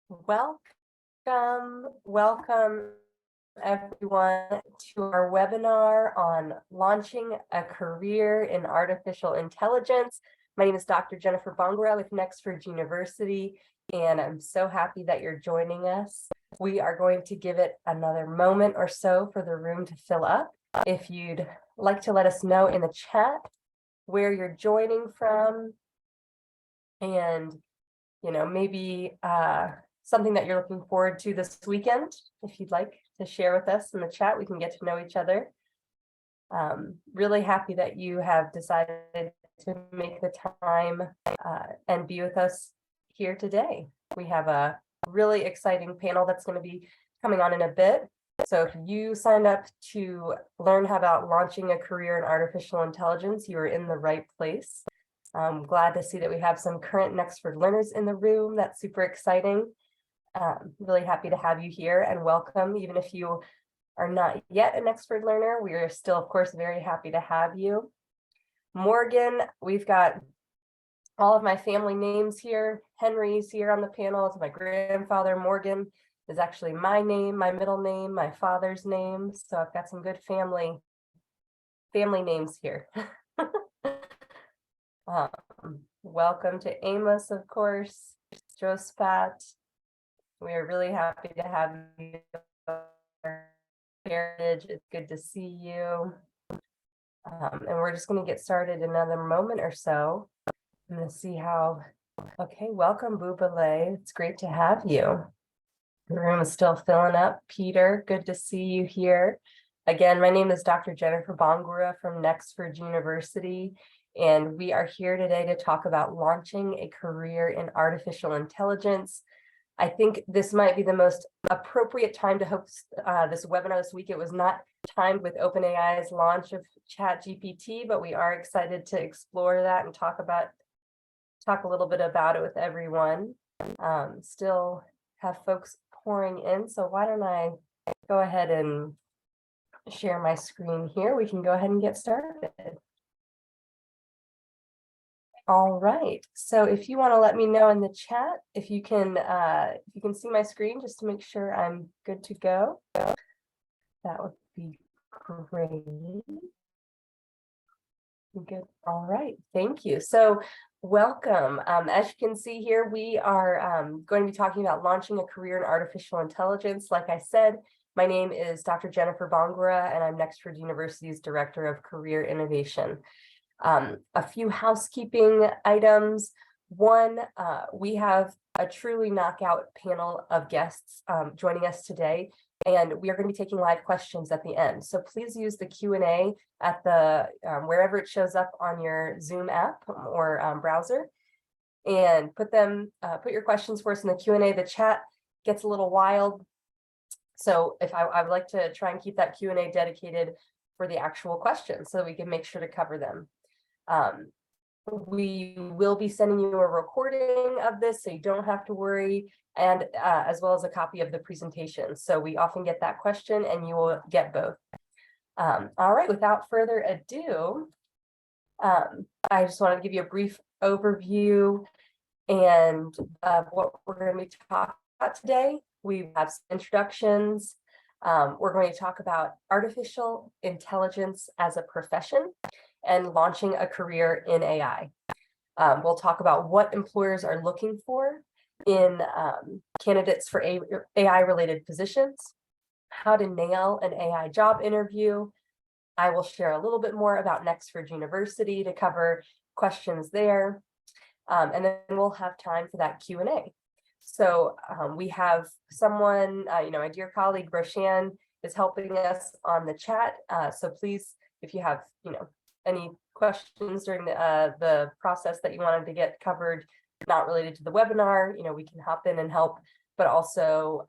Welcome everyone to our webinar on launching a career in artificial intelligence. My name is Dr. Jennifer Bongora with Nexford University, and I'm so happy that you're joining us. We are going to give it another moment or so for the room to fill up. If you'd like to let us know in the chat where you're joining from, and maybe something that you're looking forward to this weekend. If you'd like to share with us in the chat, we can get to know each other. Really happy that you have decided to make the time and be with us here today. We have a really exciting panel that's going to be coming on in a bit. So if you signed up to learn about launching a career in artificial intelligence, you are in the right place. I'm glad to see that we have some current Nexford learners in the room. That's super exciting. Really happy to have you here and welcome. Even if you are not yet a Nexford learner, we are still, of course, very happy to have you. Morgan, we've got all of my family names here. Henry's here on the panel. It's my grandfather. Morgan is actually my name, my middle name, my father's name. So I've got some good family names here. Welcome to Amos, of course, Josephat. We are really happy to have you. Heritage, it's good to see you. And we're just going to get started in another moment or so. I'm going to see how. Okay, welcome, Bubale. It's great to have you. The room is still filling up. Peter, good to see you here. Again, my name is Dr. Jennifer Bongora from Nexford University. And we are here today to talk about launching a career in artificial intelligence. I think this might be the most appropriate time to host this webinar this week. It was not timed with OpenAI's launch of ChatGPT, but we are excited to explore that and talk a little bit about it with everyone. Still have folks pouring in, so why don't I go ahead and share my screen here. We can go ahead and get started. All right, so if you want to let me know in the chat if you can see my screen just to make sure I'm good to go, that would be great. Good. All right, thank you. So welcome. As you can see here, we are going to be talking about launching a career in artificial intelligence. Like I said, my name is Dr. Jennifer Bongora, and I'm Nexford University's Director of Career Innovation. A few housekeeping items. One, we have a truly knockout panel of guests joining us today, and we are going to be taking live questions at the end. So please use the Q&A at the wherever it shows up on your Zoom app or browser, and put your questions for us in the Q&A. The chat gets a little wild, so if I would like to try and keep that Q&A dedicated for the actual questions so that we can make sure to cover them. We will be sending you a recording of this, so you don't have to worry, and as well as a copy of the presentation. So we often get that question, and you will get both. All right, without further ado, I just want to give you a brief overview and what we're going to be talking about today. We have some introductions. We're going to talk about artificial intelligence as a profession and launching a career in AI. We'll talk about what employers are looking for in candidates for AI-related positions, how to nail an AI job interview. I will share a little bit more about Nexford University to cover questions there, and then we'll have time for that Q&A. So we have someone, my dear colleague Roshan is helping us on the chat. So please, if you have, any questions during the process that you wanted to get covered, not related to the webinar, we can hop in and help, but also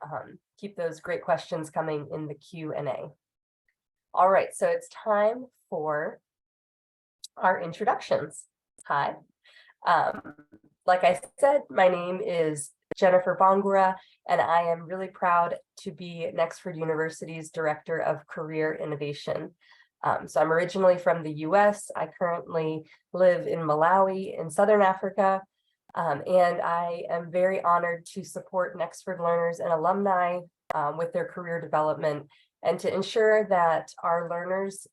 keep those great questions coming in the Q&A. All right, so it's time for our introductions. Hi. Like I said, my name is Jennifer Bongora, and I am really proud to be Nexford University's Director of Career Innovation. So I'm originally from the US. I currently live in Malawi in Southern Africa. And I am very honored to support Nexford learners and alumni with their career development and to ensure that our learners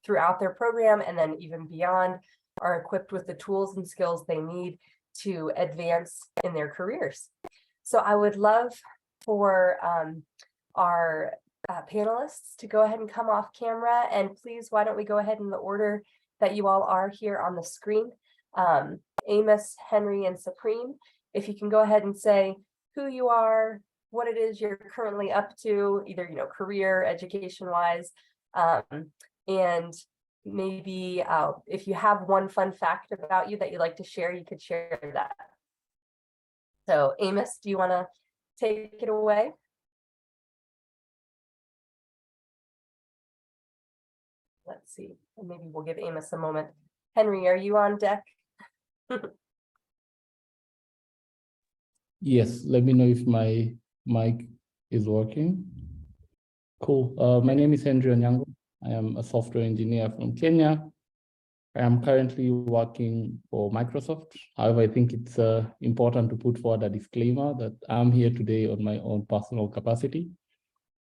throughout their program and then even beyond are equipped with the tools and skills they need to advance in their careers. So I would love for our panelists to go ahead and come off camera, and please, why don't we go ahead in the order that you all are here on the screen. Amos, Henry, and Supreme, if you can go ahead and say who you are, what it is you're currently up to, either career, education-wise, and maybe if you have one fun fact about you that you'd like to share, you could share that. So Amos, do you want to take it away? Let's see, and maybe we'll give Amos a moment. Henry, are you on deck? Yes, let me know if my mic is working. Cool. My name is Henry Onyango. I am a software engineer from Kenya. I am currently working for Microsoft. However, I think it's important to put forward a disclaimer that I'm here today on my own personal capacity,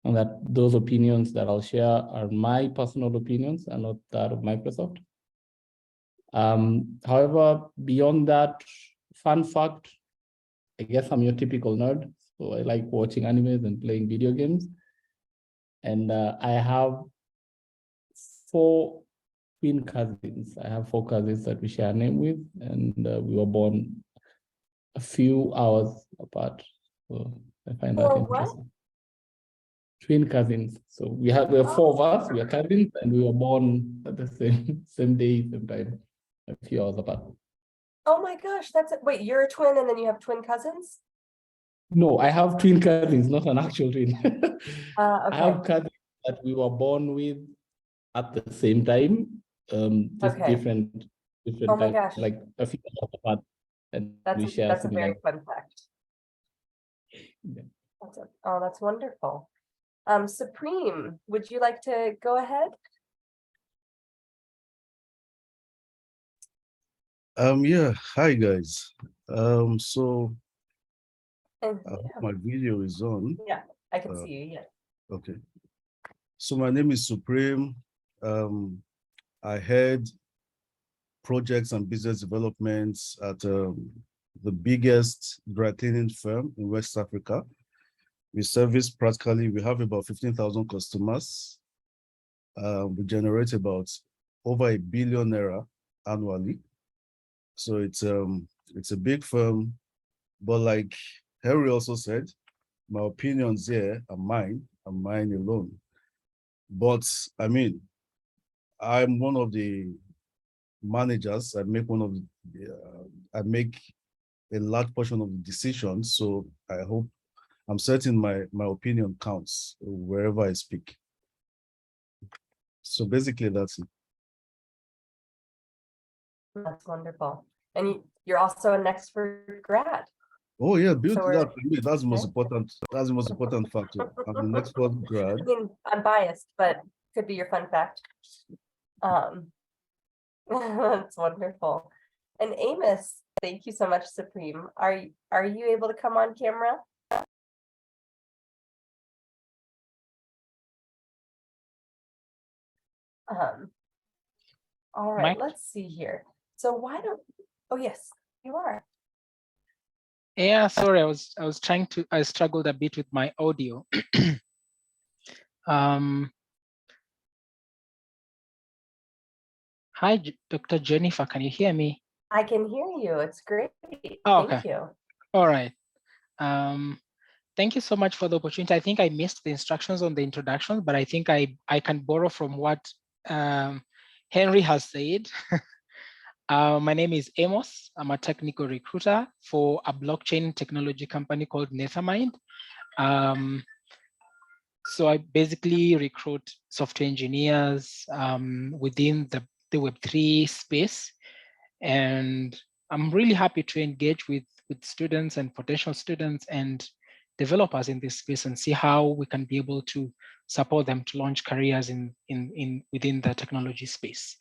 and that those opinions that I'll share are my personal opinions and not that of Microsoft. However, beyond that, fun fact, I guess I'm your typical nerd. So I like watching animes and playing video games. And I have 4 twin cousins. I have 4 cousins that we share a name with, and we were born a few hours apart. So I find that interesting. Twin cousins. So we have 4 of us, we are cousins, and we were born at the same day, same time, a few hours apart. Oh my gosh, wait, you're a twin and then you have twin cousins? No, I have twin cousins, not an actual twin. Okay. I have cousins that we were born with at the same time, just different oh my times, gosh, like a few hours apart, and we share that's a similar. very fun fact. Yeah. That's wonderful. Supreme, would you like to go ahead? Yeah, hi guys. So And, my video is on. Yeah, I can see you, yeah. Okay. So my name is Supreme. I head projects and business developments at the biggest dry cleaning firm in West Africa. We have about 15,000 customers. We generate about over ₦1 billion annually. So it's a big firm, but like Harry also said, my opinions here are mine alone. But I mean, I'm one of the managers. I make I make a large portion of the decisions. So I'm certain my opinion counts wherever I speak. So basically that's it. That's wonderful. And you're also a Nexford grad. Oh yeah, that's the most important. That's the most important factor. I'm the Nexford grad. I mean, I'm biased, but could be your fun fact. That's wonderful. And Amos, thank you so much, Supreme. Are you able to come on camera? All right, let's see here. So oh yes, you are. Yeah, sorry, I struggled a bit with my audio. Hi, Dr. Jennifer, can you hear me? I can hear you, it's great. Oh, okay. Thank you. All right. Thank you so much for the opportunity. I think I missed the instructions on the introduction, but I think I can borrow from what Henry has said. My name is Amos. I'm a technical recruiter for a blockchain technology company called Nethermind. So I basically recruit software engineers within the Web3 space. And I'm really happy to engage with students and potential students and developers in this space and see how we can be able to support them to launch careers within the technology space.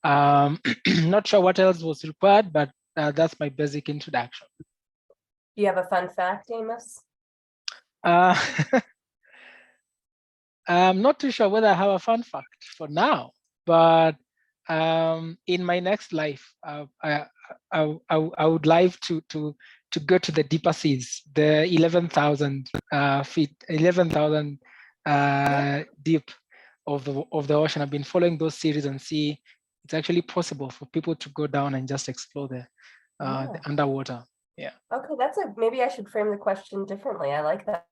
Not sure what else was required, but that's my basic introduction. Do you have a fun fact, Amos? I'm not too sure whether I have a fun fact for now, but in my next life, I would like to go to the deeper seas, the 11,000 feet, 11,000 deep of the ocean. I've been following those series and see it's actually possible for people to go down and just explore the underwater. Yeah. Okay, maybe I should frame the question differently. I like that.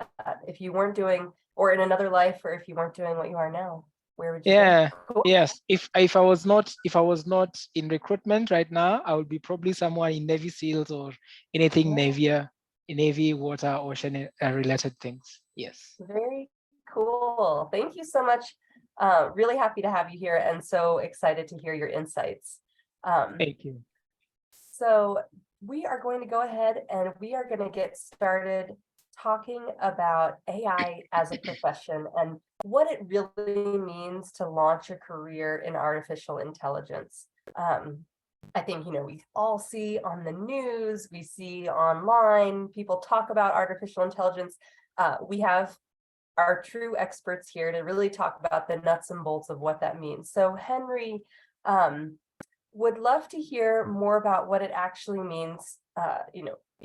If you weren't doing, or in another life, or if you weren't doing what you are now, where would you Yeah. go? Cool. Yes. If I was not in recruitment right now, I would be probably somewhere in Navy SEALs or anything Navy, water, ocean related things. Yes. Very cool. Thank you so much. Really happy to have you here and so excited to hear your insights. Thank you. So we are going to go ahead and we are going to get started talking about AI as a profession and what it really means to launch a career in artificial intelligence. I think, we all see on the news, we see online, people talk about artificial intelligence. We have our true experts here to really talk about the nuts and bolts of what that means. So Henry, would love to hear more about what it actually means,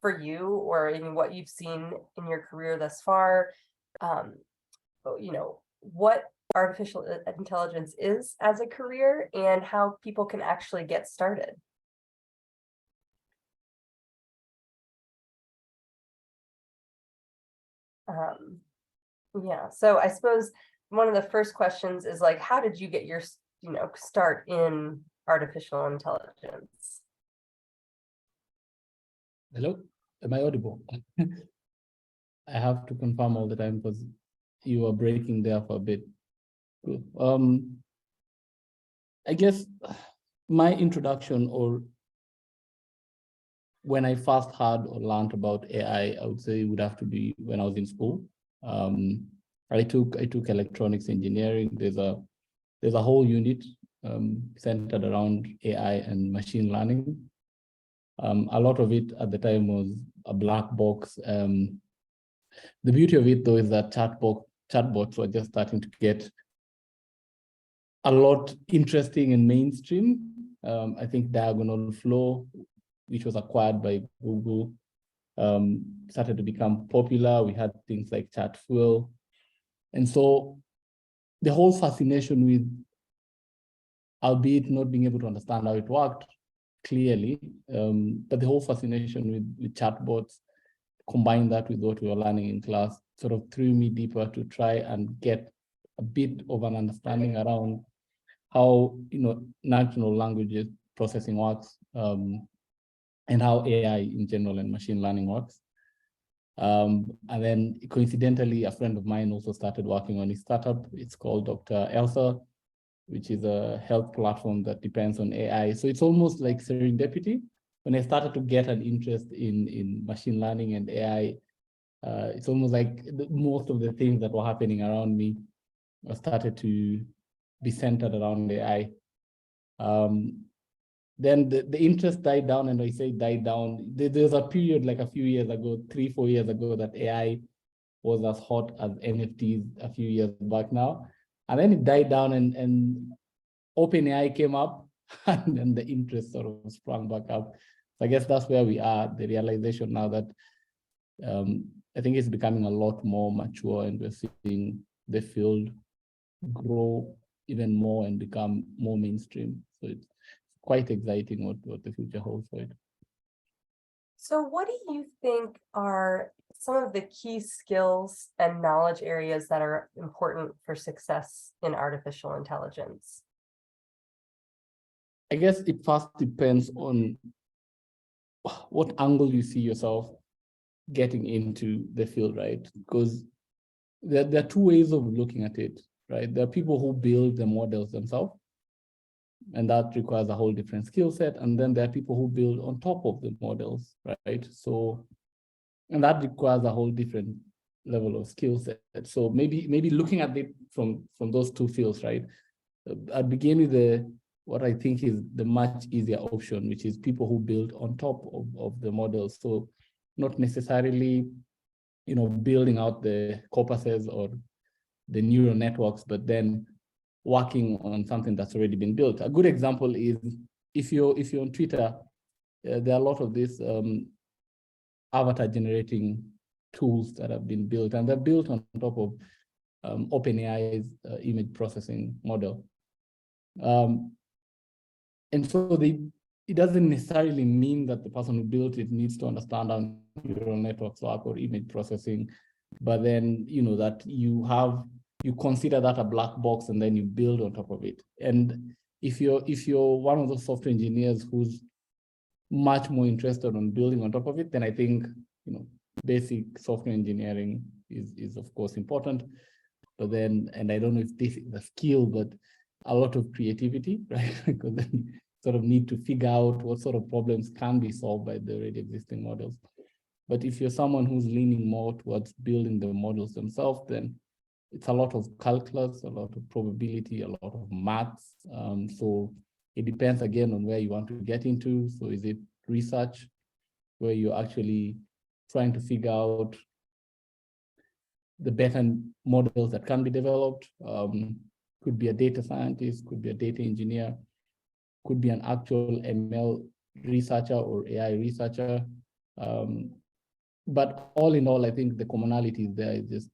for you or in what you've seen in your career thus far. What artificial intelligence is as a career and how people can actually get started. Yeah, so I suppose one of the first questions is like, how did you get your, start in artificial intelligence? Hello, am I audible? I have to confirm all the time because you are breaking there for a bit. Good. I guess my introduction, or when I first heard or learned about AI, I would say it would have to be when I was in school. I took electronics engineering. There's a whole unit centered around AI and machine learning. A lot of it at the time was a black box. The beauty of it, though, is that chatbots were just starting to get a lot interesting and mainstream. I think Diagonal Flow, which was acquired by Google, started to become popular. We had things like Chatfuel. And so the whole fascination with, albeit not being able to understand how it worked clearly, but the whole fascination with chatbots, combine that with what we were learning in class, sort of threw me deeper to try and get a bit of an understanding around how natural language processing works, and how AI in general and machine learning works. And then coincidentally, a friend of mine also started working on a startup. It's called Dr. Elsa, which is a health platform that depends on AI. So it's almost like serendipity. When I started to get an interest in machine learning and AI, it's almost like most of the things that were happening around me started to be centered around AI. Then the interest died down, and I say died down. There's a period like a few years ago, 3-4 years ago, that AI was as hot as NFTs a few years back now. And then it died down and OpenAI came up and then the interest sort of sprung back up. So I guess that's where we are, the realization now that I think it's becoming a lot more mature and we're seeing the field grow even more and become more mainstream. So it's quite exciting what the future holds for it. So what do you think are some of the key skills and knowledge areas that are important for success in artificial intelligence? I guess it first depends on what angle you see yourself getting into the field, right? Because there are two ways of looking at it, right? There are people who build the models themselves, and that requires a whole different skill set. And then there are people who build on top of the models, right? So, and that requires a whole different level of skill set. So maybe looking at it from those two fields, right? I'd begin with what I think is the much easier option, which is people who build on top of the models. So not necessarily, building out the corpuses or the neural networks, but then working on something that's already been built. A good example is if you're on Twitter, there are a lot of these avatar generating tools that have been built, and they're built on top of OpenAI's image processing model. And so it doesn't necessarily mean that the person who built it needs to understand how neural networks work or image processing, but then, that you consider that a black box and then you build on top of it. And if you're one of those software engineers who's much more interested on building on top of it, then I think, basic software engineering is of course important. But then, and I don't know if this is a skill, but a lot of creativity, right? Because then you sort of need to figure out what sort of problems can be solved by the already existing models. But if you're someone who's leaning more towards building the models themselves, then it's a lot of calculus, a lot of probability, a lot of maths. So it depends again on where you want to get into. So is it research where you're actually trying to figure out the better models that can be developed? Could be a data scientist, could be a data engineer, could be an actual ML researcher or AI researcher. But all in all, I think the commonality is there. Is just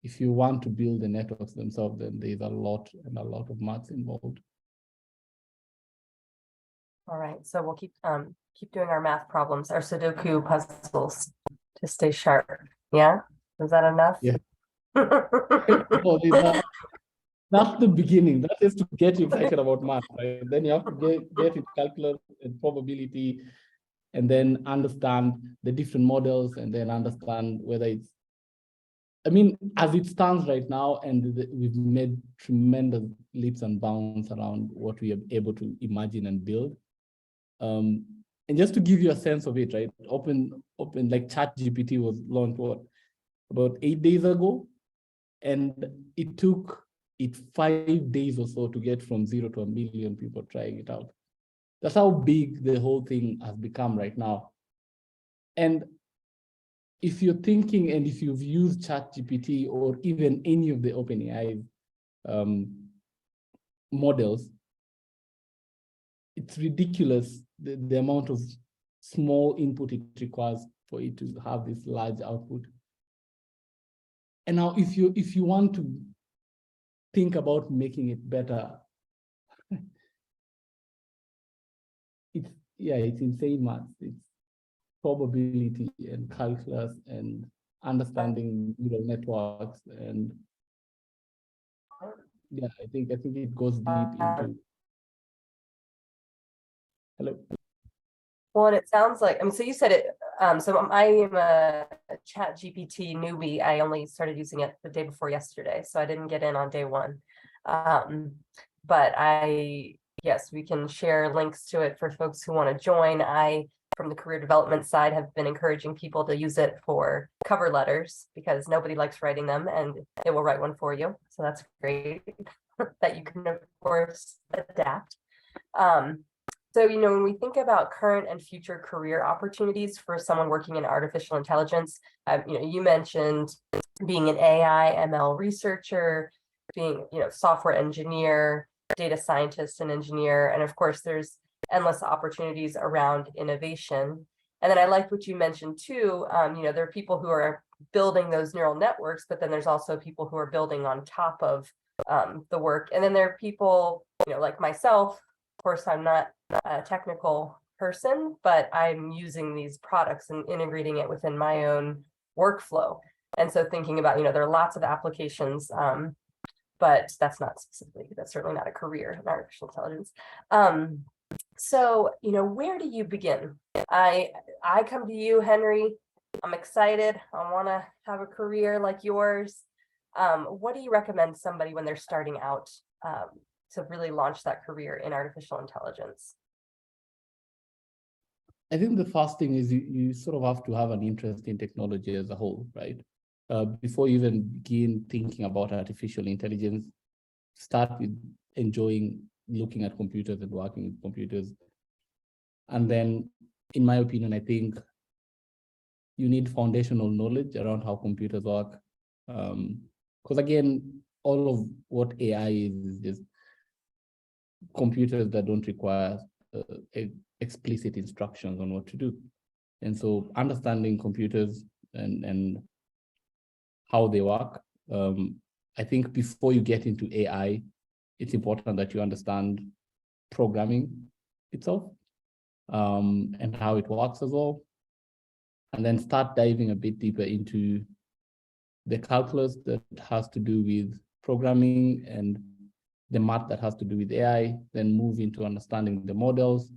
if you want to build the networks themselves, then there's a lot of maths involved. All right, so we'll keep doing our math problems, our Sudoku puzzles to stay sharp. Yeah, is that enough? Yeah. That's the beginning. That is to get you excited about math, right? Then you have to get into calculus and probability, and then understand the different models, and then understand whether it's, as it stands right now, and we've made tremendous leaps and bounds around what we are able to imagine and build. And just to give you a sense of it, right? Open like ChatGPT was launched about 8 days ago, and it took 5 days or so to get from 0 to 1 million people trying it out. That's how big the whole thing has become right now. And if you're thinking, and if you've used ChatGPT or even any of the OpenAI models, it's ridiculous the amount of small input it requires for it to have this large output. And now if you want to think about making it better, it's insane math. It's probability and calculus and understanding neural networks, and yeah, I think it goes deep into. Hello. Well, and it sounds like, so you said it, so I am a ChatGPT newbie. I only started using it the day before yesterday, so I didn't get in on day one. But yes, we can share links to it for folks who want to join. I, from the career development side, have been encouraging people to use it for cover letters because nobody likes writing them, and it will write one for you. So that's great that you can, of course, adapt. So, when we think about current and future career opportunities for someone working in artificial intelligence, you mentioned being an AI, ML researcher, being, software engineer, data scientist and engineer. And of course, there's endless opportunities around innovation. And then I liked what you mentioned too, there are people who are building those neural networks, but then there's also people who are building on top of the work. And then there are people, like myself. Of course, I'm not a technical person, but I'm using these products and integrating it within my own workflow. And so thinking about, there are lots of applications, but that's certainly not a career in artificial intelligence. So, where do you begin? I come to you, Henry. I'm excited. I want to have a career like yours. What do you recommend somebody when they're starting out to really launch that career in artificial intelligence? I think the first thing is you sort of have to have an interest in technology as a whole, right? Before you even begin thinking about artificial intelligence, start with enjoying looking at computers and working with computers. And then, in my opinion, I think you need foundational knowledge around how computers work. Because again, all of what AI is just computers that don't require explicit instructions on what to do. And so understanding computers and how they work, I think before you get into AI, it's important that you understand programming itself, and how it works as well. And then start diving a bit deeper into the calculus that has to do with programming and the math that has to do with AI, then move into understanding the models.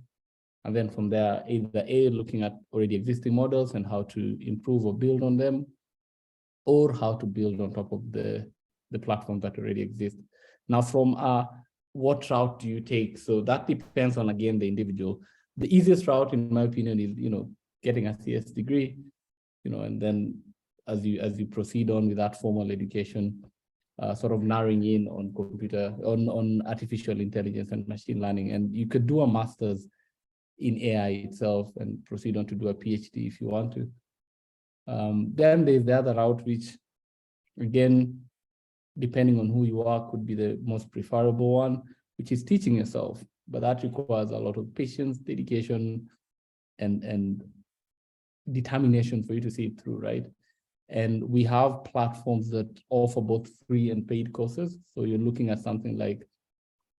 And then from there, either looking at already existing models and how to improve or build on them, or how to build on top of the platforms that already exist. Now, from what route do you take? So that depends on, again, the individual. The easiest route, in my opinion, is, getting a CS degree, and then as you proceed on with that formal education, sort of narrowing in on on artificial intelligence and machine learning. And you could do a master's in AI itself and proceed on to do a PhD if you want to. Then there's the other route, which, again, depending on who you are, could be the most preferable one, which is teaching yourself. But that requires a lot of patience, dedication, and determination for you to see it through, right? And we have platforms that offer both free and paid courses. So you're looking at something like,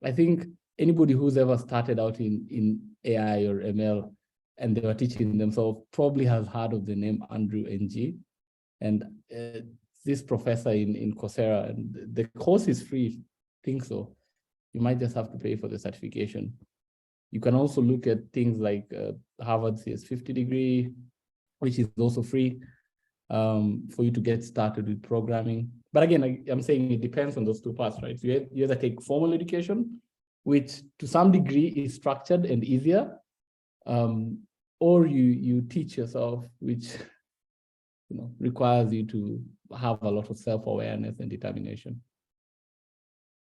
I think anybody who's ever started out in AI or ML and they were teaching themselves probably has heard of the name Andrew Ng. And this professor in Coursera, and the course is free, I think so. You might just have to pay for the certification. You can also look at things like Harvard CS50 degree, which is also free for you to get started with programming. But again, I'm saying it depends on those two parts, right? So you either take formal education, which to some degree is structured and easier, or you teach yourself, which requires you to have a lot of self-awareness and determination.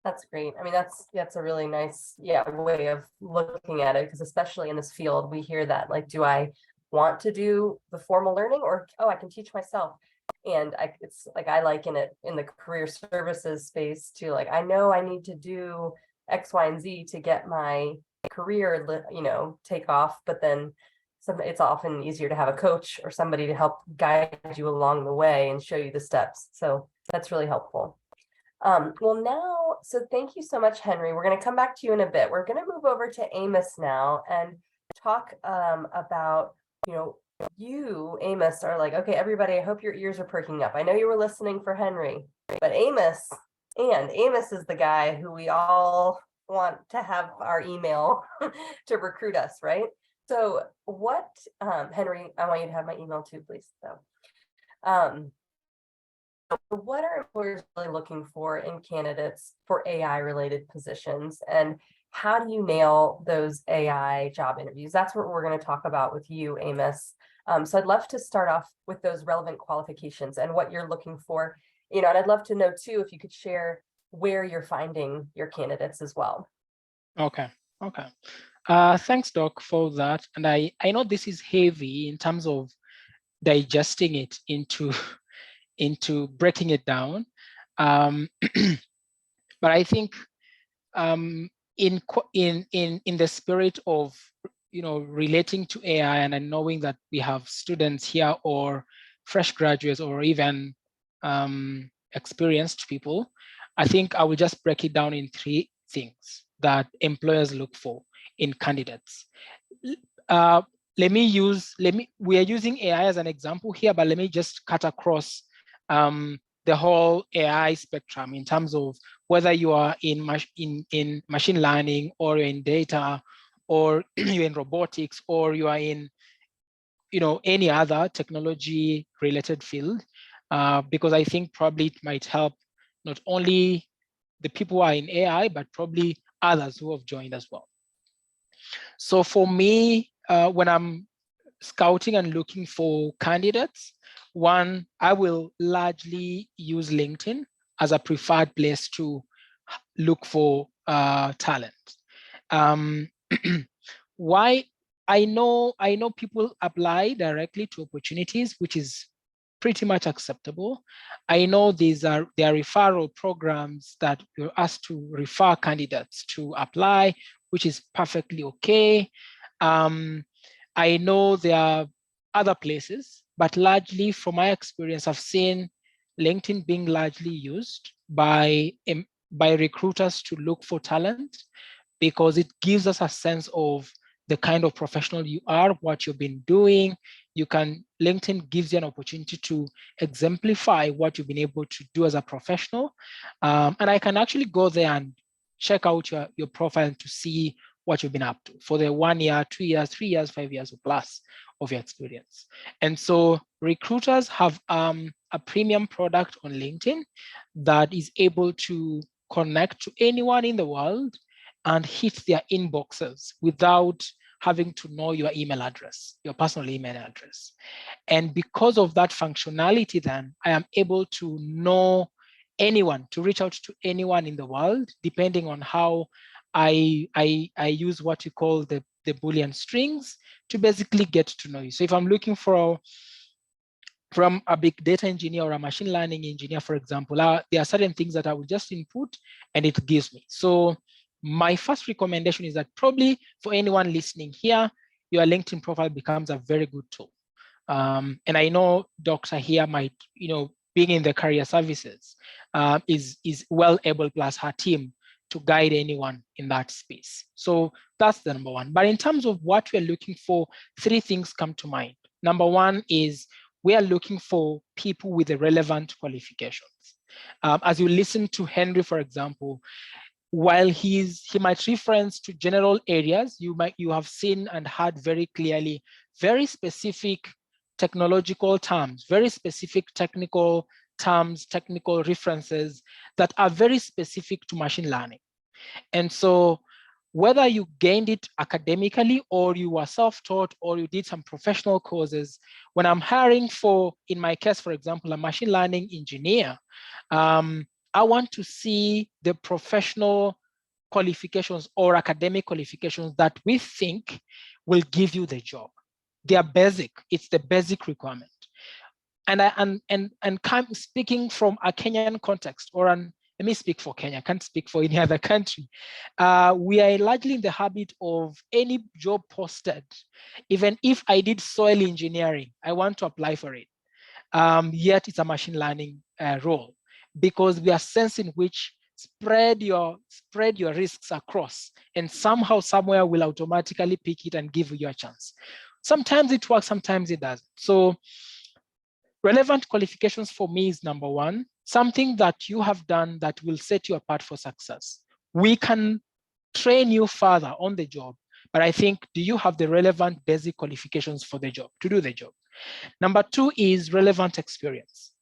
That's great. I mean, that's a really nice, way of looking at it, because especially in this field, we hear that, like, do I want to do the formal learning, or, oh, I can teach myself? And it's like, I liken it in the career services space to, like, I know I need to do X, Y, and Z to get my career, take off, but then it's often easier to have a coach or somebody to help guide you along the way and show you the steps. So that's really helpful. Well, now, so thank you so much, Henry. We're going to come back to you in a bit. We're going to move over to Amos now and talk about, you, Amos, are like, okay, everybody, I hope your ears are perking up. I know you were listening for Henry, but Amos is the guy who we all want to have our email to recruit us, right? So what, Henry, I want you to have my email too, please. So, what are employers really looking for in candidates for AI related positions, and how do you nail those AI job interviews? That's what we're going to talk about with you, Amos. So I'd love to start off with those relevant qualifications and what you're looking for, and I'd love to know too, if you could share where you're finding your candidates as well. Okay. Thanks, Doc, for that. And I know this is heavy in terms of digesting it into breaking it down. But I think in the spirit of relating to AI and knowing that we have students here or fresh graduates or even experienced people, I think I will just break it down in 3 things that employers look for in candidates. We are using AI as an example here, but let me just cut across the whole AI spectrum in terms of whether you are in machine learning, or you're in data, or you're in robotics, or you are in any other technology related field, because I think probably it might help not only the people who are in AI, but probably others who have joined as well. So for me, when I'm scouting and looking for candidates, one, I will largely use LinkedIn as a preferred place to look for talent. Why? I know people apply directly to opportunities, which is pretty much acceptable. I know there are referral programs that you're asked to refer candidates to apply, which is perfectly okay. I know there are other places, but largely from my experience, I've seen LinkedIn being largely used by recruiters to look for talent, because it gives us a sense of the kind of professional you are, what you've been doing. LinkedIn gives you an opportunity to exemplify what you've been able to do as a professional. And I can actually go there and check out your profile to see what you've been up to for the 1 year, 2 years, 3 years, 5 years or plus of your experience. And so recruiters have a premium product on LinkedIn that is able to connect to anyone in the world and hit their inboxes without having to know your email address, your personal email address. And because of that functionality, then I am able to know anyone, to reach out to anyone in the world, depending on how I use what you call the Boolean strings to basically get to know you. So if I'm looking from a big data engineer or a machine learning engineer, for example, there are certain things that I will just input and it gives me. So my first recommendation is that probably for anyone listening here, your LinkedIn profile becomes a very good tool. And I know Dr. here might, being in the career services, is well able, plus her team, to guide anyone in that space. So that's the number one. But in terms of what we're looking for, 3 things come to mind. Number one is we are looking for people with the relevant qualifications. As you listen to Henry, for example, while he might reference to general areas, you have seen and heard very clearly very specific technological terms, very specific technical terms, technical references that are very specific to machine learning. And so whether you gained it academically or you were self-taught or you did some professional courses, when I'm hiring for, in my case, for example, a machine learning engineer, I want to see the professional qualifications or academic qualifications that we think will give you the job. They are basic. It's the basic requirement. And speaking from a Kenyan context, let me speak for Kenya, I can't speak for any other country. We are largely in the habit of any job posted, even if I did soil engineering, I want to apply for it. Yet it's a machine learning role, because we are sense in which spread your risks across, and somehow, somewhere will automatically pick it and give you a chance. Sometimes it works, sometimes it doesn't. So relevant qualifications for me is number one, something that you have done that will set you apart for success. We can train you further on the job, but I think, do you have the relevant basic qualifications for the job, to do the job? Number 2 is relevant experience.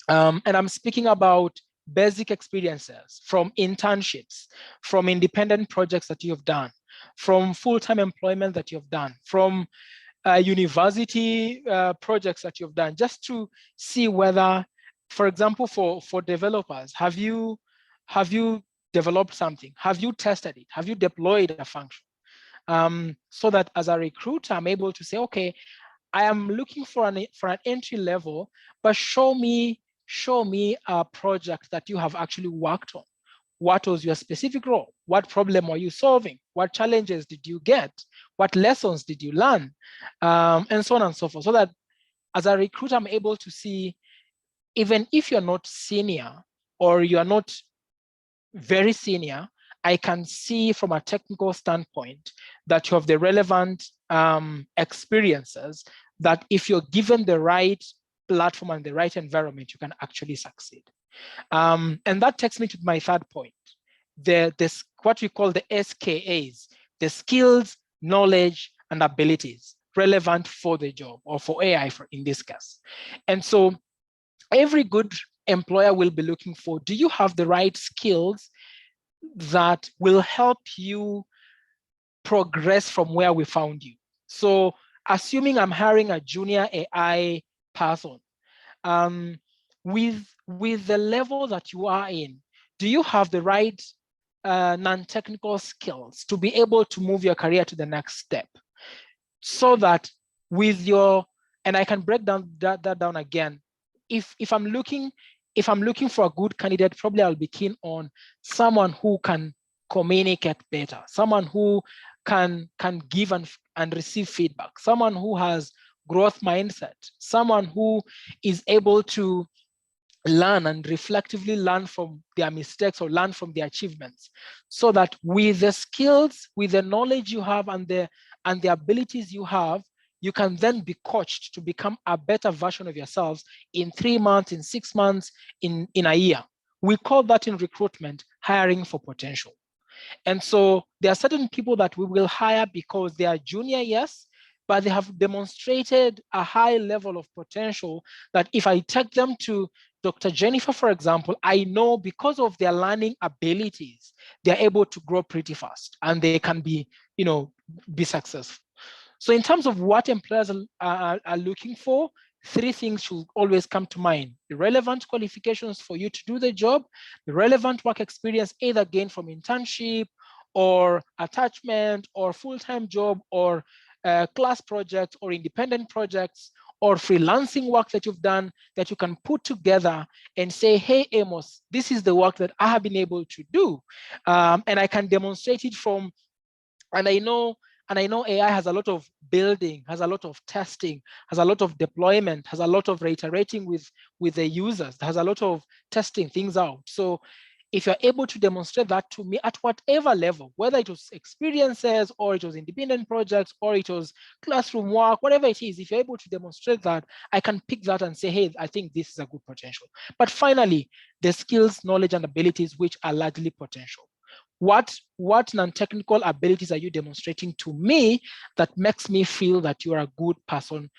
And I'm speaking about basic experiences from internships, from independent projects that you've done, from full-time employment that you've done, from university projects that you've done, just to see whether, for example, for developers, have you developed something? Have you tested it? Have you deployed a function? So that as a recruiter, I'm able to say, okay, I am looking for an entry level, but show me a project that you have actually worked on. What was your specific role? What problem were you solving? What challenges did you get? What lessons did you learn? And so on and so forth. So that as a recruiter, I'm able to see, even if you're not senior or you're not very senior, I can see from a technical standpoint that you have the relevant experiences, that if you're given the right platform and the right environment, you can actually succeed. And that takes me to my 3rd point, what we call the SKAs, the skills, knowledge, and abilities relevant for the job, or for AI in this case. And so every good employer will be looking for, do you have the right skills that will help you progress from where we found you? So assuming I'm hiring a junior AI person, with the level that you are in, do you have the right non-technical skills to be able to move your career to the next step. So that with your, and I can break down that down again. If I'm looking for a good candidate, probably I'll be keen on someone who can communicate better, someone who can give and receive feedback, someone who has growth mindset, someone who is able to learn and reflectively learn from their mistakes or learn from their achievements, so that with the skills, with the knowledge you have and the abilities you have, you can then be coached to become a better version of yourselves in 3 months, in 6 months, in a year. We call that in recruitment hiring for potential. And so there are certain people that we will hire because they are junior, yes, but they have demonstrated a high level of potential that if I take them to Dr. Jennifer, for example, I know because of their learning abilities, they're able to grow pretty fast and they can be, be successful. So in terms of what employers are looking for, 3 things should always come to mind: the relevant qualifications for you to do the job, the relevant work experience, either gained from internship or attachment or full-time job or class projects or independent projects or freelancing work that you've done that you can put together and say, hey, Amos, this is the work that I have been able to do. And I can demonstrate it from, and I know AI has a lot of building, has a lot of testing, has a lot of deployment, has a lot of reiterating with the users, has a lot of testing things out. So if you're able to demonstrate that to me at whatever level, whether it was experiences or it was independent projects or it was classroom work, whatever it is, if you're able to demonstrate that, I can pick that and say, hey, I think this is a good potential. But finally, the skills, knowledge, and abilities which are largely potential. What non-technical abilities are you demonstrating to me that makes me feel that you are a good person?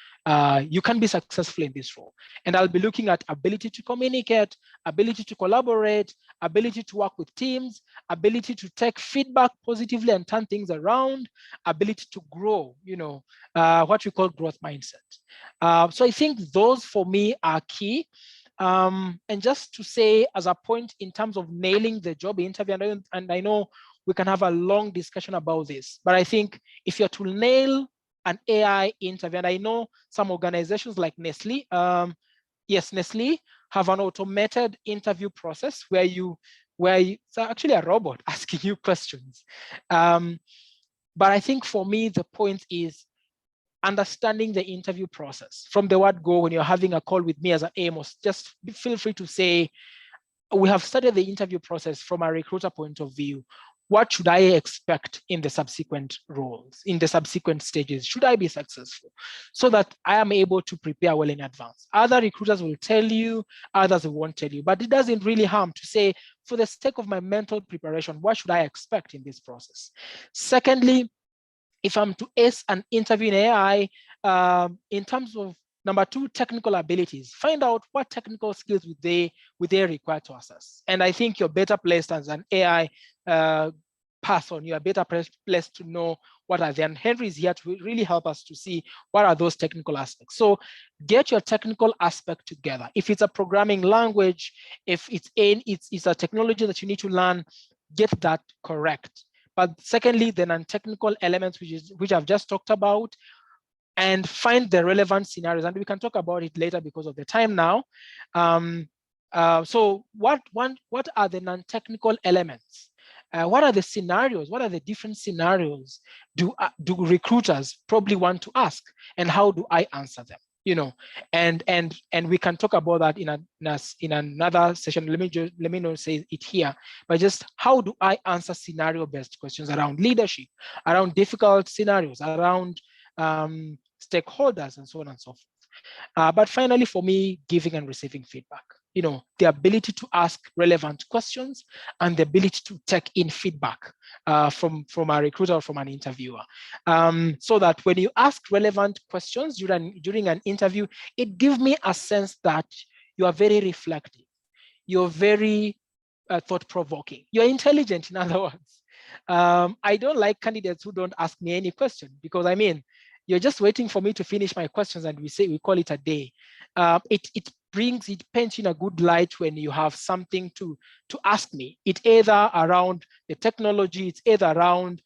You can be successful in this role. And I'll be looking at ability to communicate, ability to collaborate, ability to work with teams, ability to take feedback positively and turn things around, ability to grow, what we call growth mindset. So I think those for me are key. And just to say as a point in terms of nailing the job interview, and I know we can have a long discussion about this, but I think if you're to nail an AI interview, and I know some organizations like Nestle, yes, Nestle have an automated interview process where it's actually a robot asking you questions. But I think for me, the point is understanding the interview process. From the word go, when you're having a call with me as an Amos, just feel free to say, we have started the interview process from a recruiter point of view. What should I expect in the subsequent roles, in the subsequent stages? Should I be successful? So that I am able to prepare well in advance. Other recruiters will tell you, others won't tell you, but it doesn't really harm to say, for the sake of my mental preparation, what should I expect in this process? Secondly, if I'm to ace an interview in AI, in terms of number 2, technical abilities, find out what technical skills would they require to assess. And I think you're better placed as an AI person, you're better placed to know what are they. And Henry is here to really help us to see what are those technical aspects. So get your technical aspect together. If it's a programming language, if it's a technology that you need to learn, get that correct. But secondly, the non-technical elements, which I've just talked about, and find the relevant scenarios. And we can talk about it later because of the time now. So what are the non-technical elements? What are the scenarios? What are the different scenarios do recruiters probably want to ask? And how do I answer them? And we can talk about that in another session. Let me not say it here, but just how do I answer scenario-based questions around leadership, around difficult scenarios, around stakeholders, and so on and so forth. But finally, for me, giving and receiving feedback. The ability to ask relevant questions and the ability to take in feedback from a recruiter or from an interviewer. So that when you ask relevant questions during an interview, it gives me a sense that you are very reflective. You're very thought-provoking. You're intelligent, in other words. I don't like candidates who don't ask me any question, because you're just waiting for me to finish my questions and we call it a day. It paints in a good light when you have something to ask me. It's either around the technology, it's either around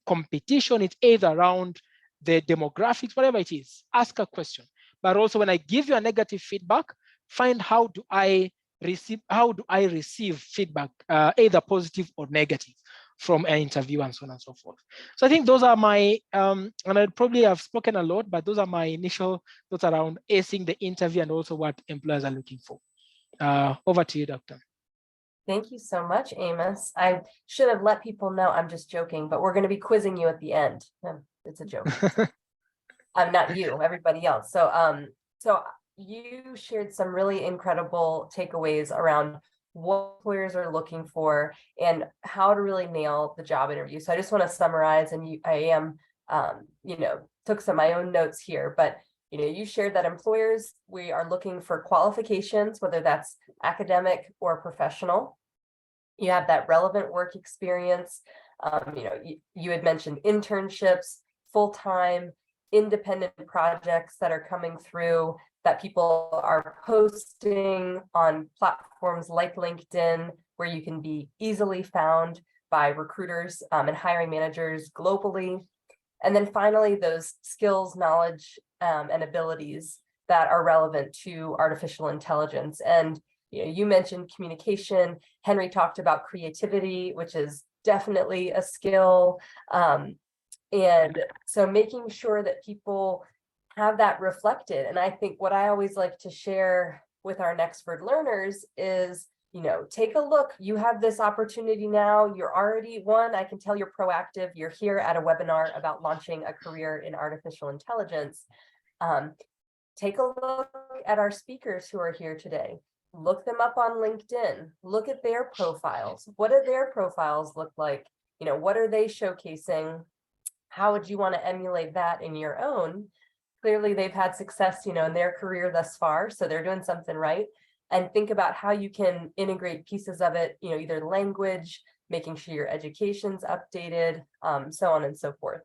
competition, it's either around the demographics, whatever it is, ask a question. But also when I give you a negative feedback, find how do I receive feedback, either positive or negative, from an interview and so on and so forth. So I think those are my, and I probably have spoken a lot, but those are my initial thoughts around acing the interview and also what employers are looking for. Over to you, Doctor. Thank you so much, Amos. I should have let people know, I'm just joking, but we're going to be quizzing you at the end. It's a joke. I'm not you, everybody else. So you shared some really incredible takeaways around what employers are looking for and how to really nail the job interview. So I just want to summarize, and I am, took some of my own notes here, but you shared that employers, we are looking for qualifications, whether that's academic or professional. You have that relevant work experience. You had mentioned internships, full-time, independent projects that are coming through that people are posting on platforms like LinkedIn, where you can be easily found by recruiters and hiring managers globally. And then finally, those skills, knowledge, and abilities that are relevant to artificial intelligence. And you mentioned communication. Henry talked about creativity, which is definitely a skill. And so making sure that people have that reflected. And I think what I always like to share with our Nexford learners is, take a look. You have this opportunity now. You're already I can tell you're proactive. You're here at a webinar about launching a career in artificial intelligence. Take a look at our speakers who are here today. Look them up on LinkedIn. Look at their profiles. What do their profiles look like? What are they showcasing? How would you want to emulate that in your own? Clearly, they've had success, in their career thus far, so they're doing something right. And think about how you can integrate pieces of it, either language, making sure your education's updated, so on and so forth.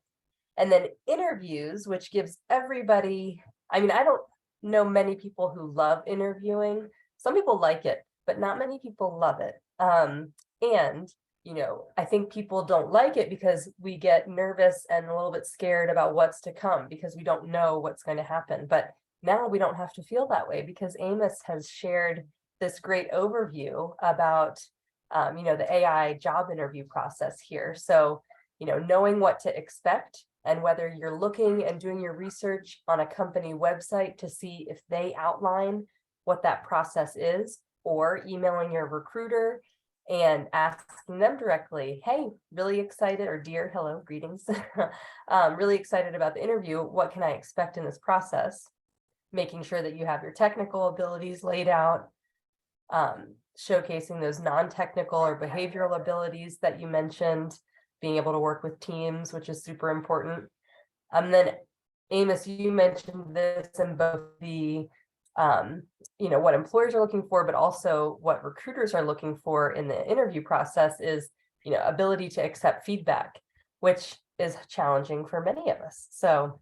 And then interviews, which gives everybody, I don't know many people who love interviewing. Some people like it, but not many people love it. And I think people don't like it because we get nervous and a little bit scared about what's to come because we don't know what's going to happen. But now we don't have to feel that way because Amos has shared this great overview about, the AI job interview process here. So, knowing what to expect and whether you're looking and doing your research on a company website to see if they outline what that process is, or emailing your recruiter and asking them directly, hey, really excited, or dear, hello, greetings, really excited about the interview. What can I expect in this process? Making sure that you have your technical abilities laid out, showcasing those non-technical or behavioral abilities that you mentioned, being able to work with teams, which is super important. Then Amos, you mentioned this in both the what employers are looking for, but also what recruiters are looking for in the interview process is, ability to accept feedback, which is challenging for many of us. So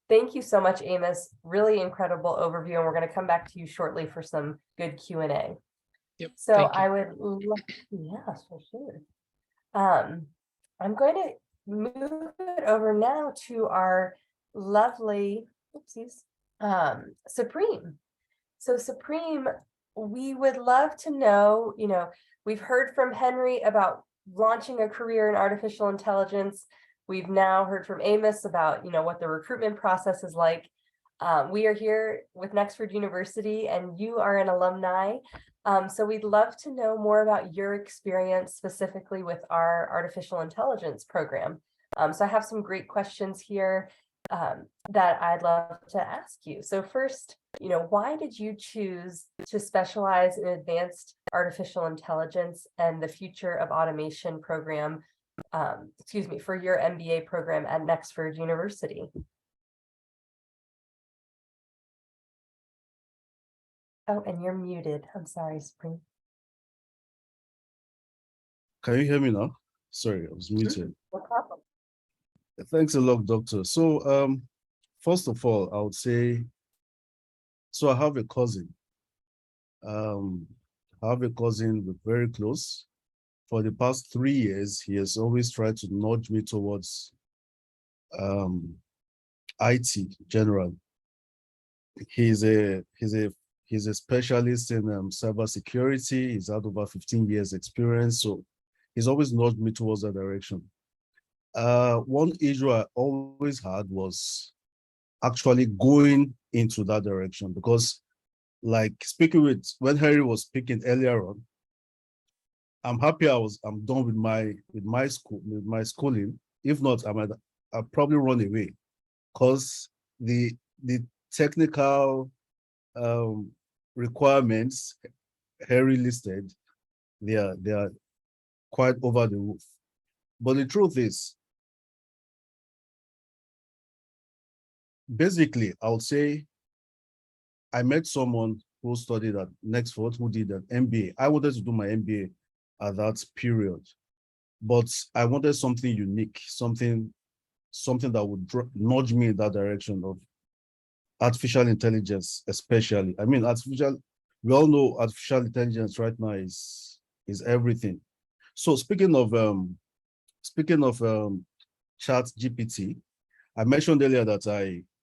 thank you so much, Amos. Really incredible overview. And we're going to come back to you shortly for some good Q&A. Yep, so I would, yeah, for sure. I'm going to move it over now to our lovely, Supreme. So Supreme, we would love to know, we've heard from Henry about launching a career in artificial intelligence. We've now heard from Amos about, what the recruitment process is like. We are here with Nexford University and you are an alumni. So we'd love to know more about your experience specifically with our artificial intelligence program. So I have some great questions here that I'd love to ask you. So first, why did you choose to specialize in advanced artificial intelligence and the future of automation program, for your MBA program at Nexford University? Oh, and you're muted. I'm sorry, Supreme. Can you hear me now? Sorry, I was muted. No problem. Thanks a lot, Doctor. So, first of all, I would say, so I have a cousin I have a cousin, we're very close. For the past 3 years, he has always tried to nudge me towards IT general. He's a specialist in cybersecurity. He's had over 15 years experience. So he's always nudged me towards that direction. One issue I always had was actually going into that direction, because like when Harry was speaking earlier on, I'm happy I'm done with my schooling. If not, I'll probably run away, because the technical requirements Harry listed, they are quite over the roof. But the truth is, basically, I would say I met someone who studied at Nexford, who did an MBA. I wanted to do my MBA at that period, but I wanted something unique, something that would nudge me in that direction of artificial intelligence, especially. I mean, we all know artificial intelligence right now is everything. So speaking of Chat GPT, I mentioned earlier that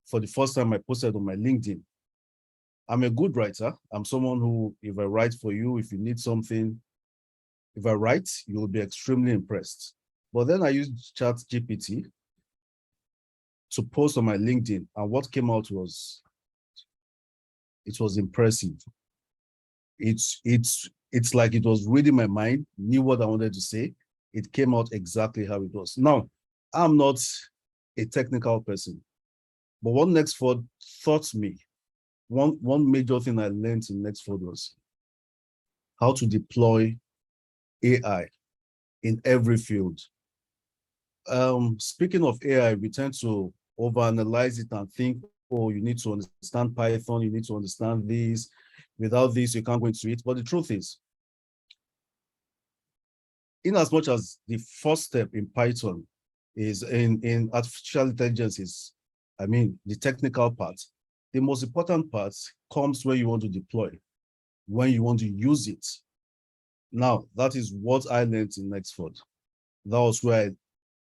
for the first time, I posted on my LinkedIn. I'm a good writer. I'm someone who, if I write for you, if you need something, if I write, you will be extremely impressed. But then I used Chat GPT to post on my LinkedIn, and what came out was impressive. It's like it was reading my mind, knew what I wanted to say. It came out exactly how it was. Now, I'm not a technical person, but what Nexford taught me, one major thing I learned in Nexford was how to deploy AI in every field. Speaking of AI, we tend to overanalyze it and think, oh, you need to understand Python, you need to understand this. Without this, you can't go into it. But the truth is, in as much as the first step in Python is in artificial intelligence is, I mean, the technical part, the most important part comes when you want to deploy, when you want to use it. Now, that is what I learned in Nexford. That was where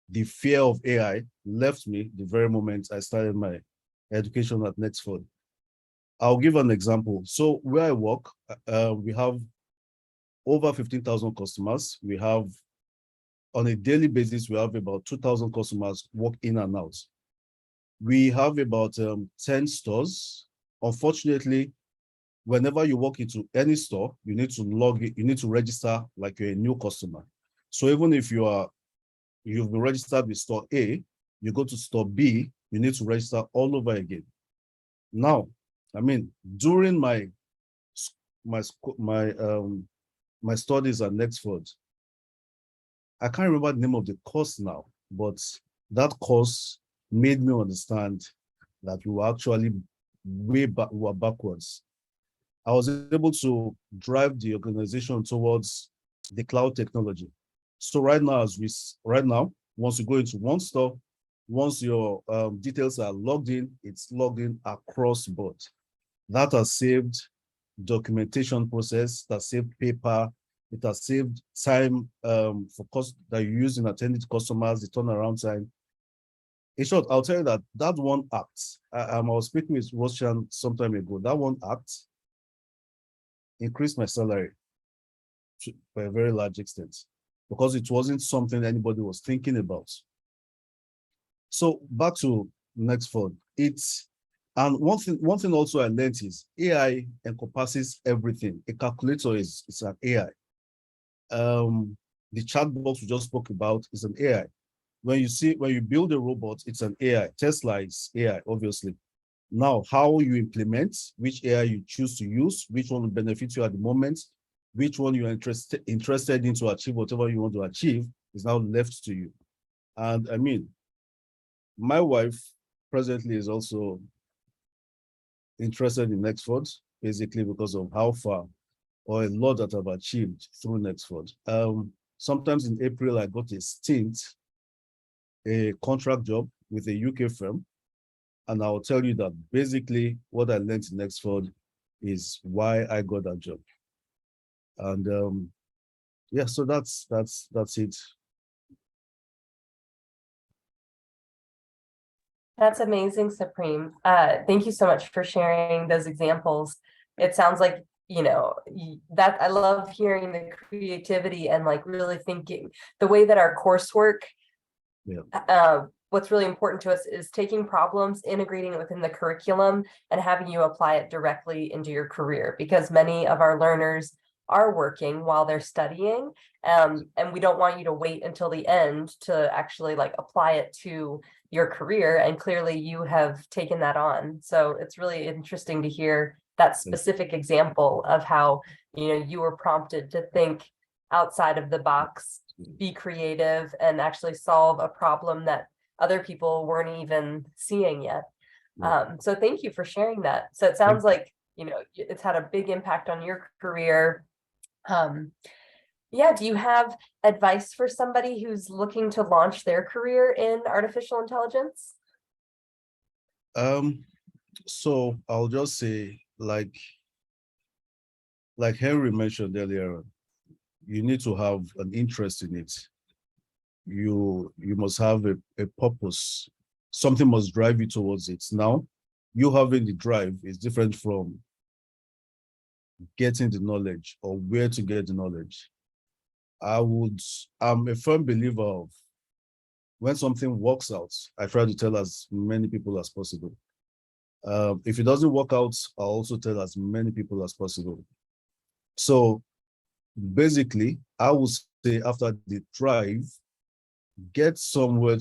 the fear of AI left me the very moment I started my education at Nexford. I'll give an example. So where I work, we have over 15,000 customers. We have, on a daily basis, we have about 2,000 customers walk in and out. We have about 10 stores. Unfortunately, whenever you walk into any store, you need to log in, you need to register like you're a new customer. So even if you've been registered with store A, you go to store B, you need to register all over again. Now, I mean, during my studies at Nexford, I can't remember the name of the course now, but that course made me understand that we were actually we were backwards. I was able to drive the organization towards the cloud technology. So right now, once you go into one store, once your details are logged in, it's logged in across board. That has saved documentation process, that saved paper, it has saved time for cost that you use in attending to customers, the turnaround time. In short, I'll tell you that one act, I was speaking with Roshan some time ago, that one act increased my salary by a very large extent, because it wasn't something anybody was thinking about. So back to Nexford, and one thing also I learned is AI encompasses everything. A calculator is an AI. The chat box we just spoke about is an AI. When you build a robot, it's an AI. Tesla is AI, obviously. Now, how you implement, which AI you choose to use, which one will benefit you at the moment, which one you're interested in to achieve whatever you want to achieve, is now left to you. And I mean, my wife presently is also interested in Nexford, basically because of how far or a lot that I've achieved through Nexford. Sometimes in April, I got a contract job with a UK firm. And I'll tell you that basically what I learned in Nexford is why I got that job. And yeah, so that's it. That's amazing, Supreme. Thank you so much for sharing those examples. It sounds like, that I love hearing the creativity and like really thinking the way that our coursework, what's really important to us is taking problems, integrating it within the curriculum and having you apply it directly into your career, because many of our learners are working while they're studying. And we don't want you to wait until the end to actually like apply it to your career. And clearly you have taken that on. So it's really interesting to hear that specific example of how, you were prompted to think outside of the box, be creative, and actually solve a problem that other people weren't even seeing yet. So thank you for sharing that. So it sounds like, it's had a big impact on your career. Yeah, do you have advice for somebody who's looking to launch their career in artificial intelligence? So I'll just say, like Henry mentioned earlier, you need to have an interest in it. You must have a purpose. Something must drive you towards it. Now, you having the drive is different from getting the knowledge or where to get the knowledge. I'm a firm believer of when something works out, I try to tell as many people as possible. If it doesn't work out, I'll also tell as many people as possible. So basically, I would say after the drive, get somewhere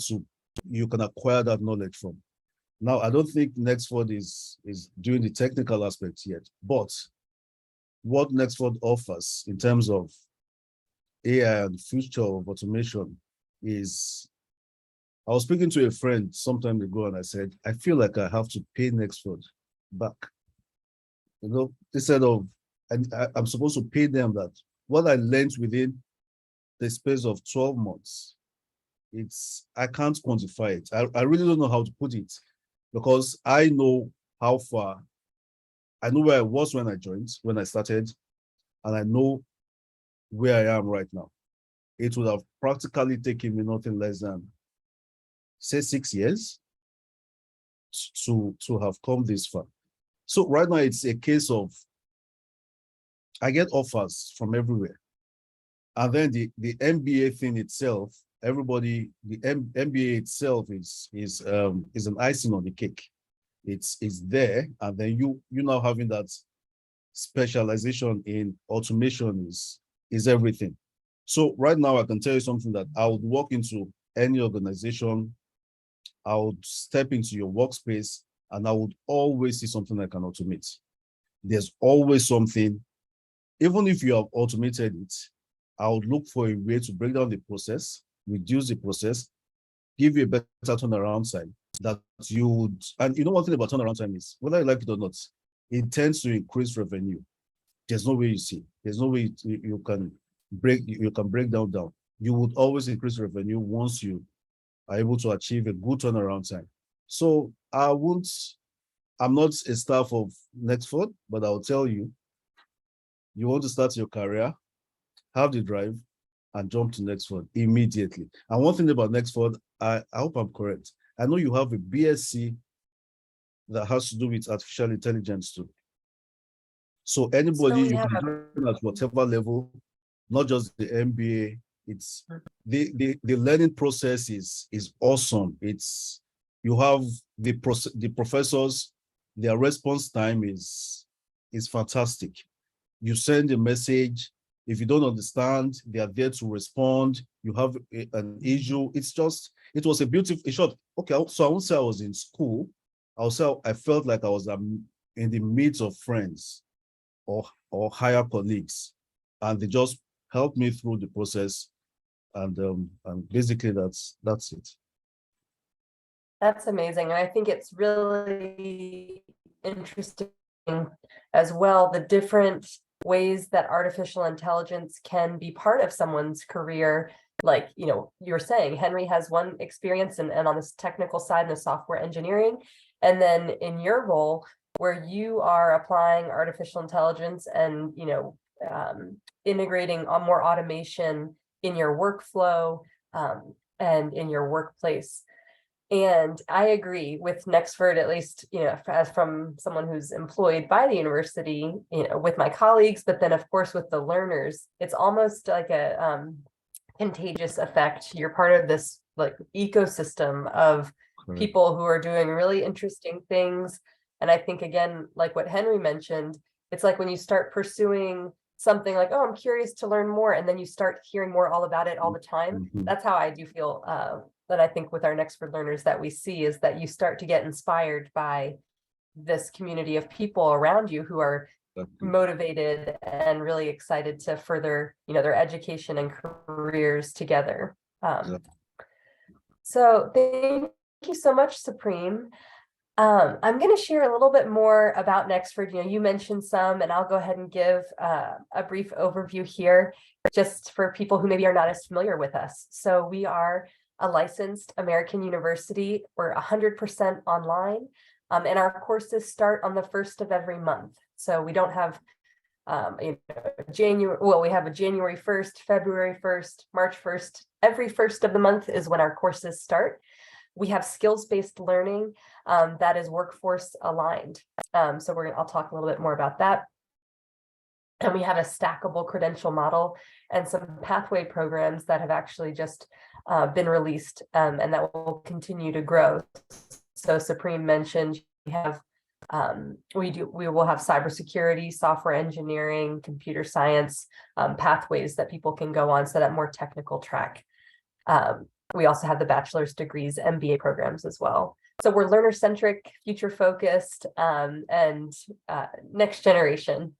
you can acquire that knowledge from. Now, I don't think Nexford is doing the technical aspects yet, but what Nexford offers in terms of AI and the future of automation is, I was speaking to a friend some time ago and I said, I feel like I have to pay Nexford back. Instead of, and I'm supposed to pay them that what I learned within the space of 12 months, I can't quantify it. I really don't know how to put it, because I know how far, I know where I was when I started, and I know where I am right now. It would have practically taken me nothing less than, say, 6 years to have come this far. So right now it's a case of, I get offers from everywhere. And then the MBA thing itself, the MBA itself is an icing on the cake. It's there, and then you now having that specialization in automation is everything. So right now I can tell you something that I would walk into any organization, I would step into your workspace, and I would always see something I can automate. There's always something, even if you have automated it, I would look for a way to break down the process, reduce the process, give you a better turnaround time that you would, and one thing about turnaround time is, whether you like it or not, it tends to increase revenue. There's no way you see. There's no way you can break down. You would always increase revenue once you are able to achieve a good turnaround time. So I'm not a staff of Nexford, but I'll tell you, you want to start your career, have the drive, and jump to Nexford immediately. And one thing about Nexford, I hope I'm correct, I know you have a BSc that has to do with artificial intelligence too. So anybody, you can join at whatever level, not just the MBA. It's the learning process is awesome. You have the professors, their response time is fantastic. You send a message. If you don't understand, they are there to respond. You have an issue. It was a beautiful, in short, okay, so I won't say I was in school. I'll say I felt like I was in the midst of friends or higher colleagues, and they just helped me through the process. And basically that's it. That's amazing. And I think it's really interesting as well, the different ways that artificial intelligence can be part of someone's career. Like, you're saying Henry has one experience and on this technical side in the software engineering. And then in your role, where you are applying artificial intelligence and, integrating on more automation in your workflow and in your workplace. And I agree with Nexford, at least, as from someone who's employed by the university, with my colleagues, but then of course with the learners, it's almost like a contagious effect. You're part of this like ecosystem of people who are doing really interesting things. And I think, again, like what Henry mentioned, it's like when you start pursuing something like, oh, I'm curious to learn more, and then you start hearing more all about it all the time. That's how I do feel that I think with our Nexford learners that we see is that you start to get inspired by this community of people around you who are motivated and really excited to further, their education and careers together. So thank you so much, Supreme. I'm going to share a little bit more about Nexford. You mentioned some, and I'll go ahead and give a brief overview here, just for people who maybe are not as familiar with us. So we are a licensed American university. We're 100% online, and our courses start on the 1st of every month. So we don't have January. Well, we have a January 1st, February 1st, March 1st. Every 1st of the month is when our courses start. We have skills-based learning that is workforce aligned. So I'll talk a little bit more about that. And we have a stackable credential model and some pathway programs that have actually just been released and that will continue to grow. So Supreme mentioned we have we will have cybersecurity, software engineering, computer science pathways that people can go on, so that more technical track. We also have the bachelor's degrees, MBA programs as well. So we're learner-centric, future-focused, and next generation.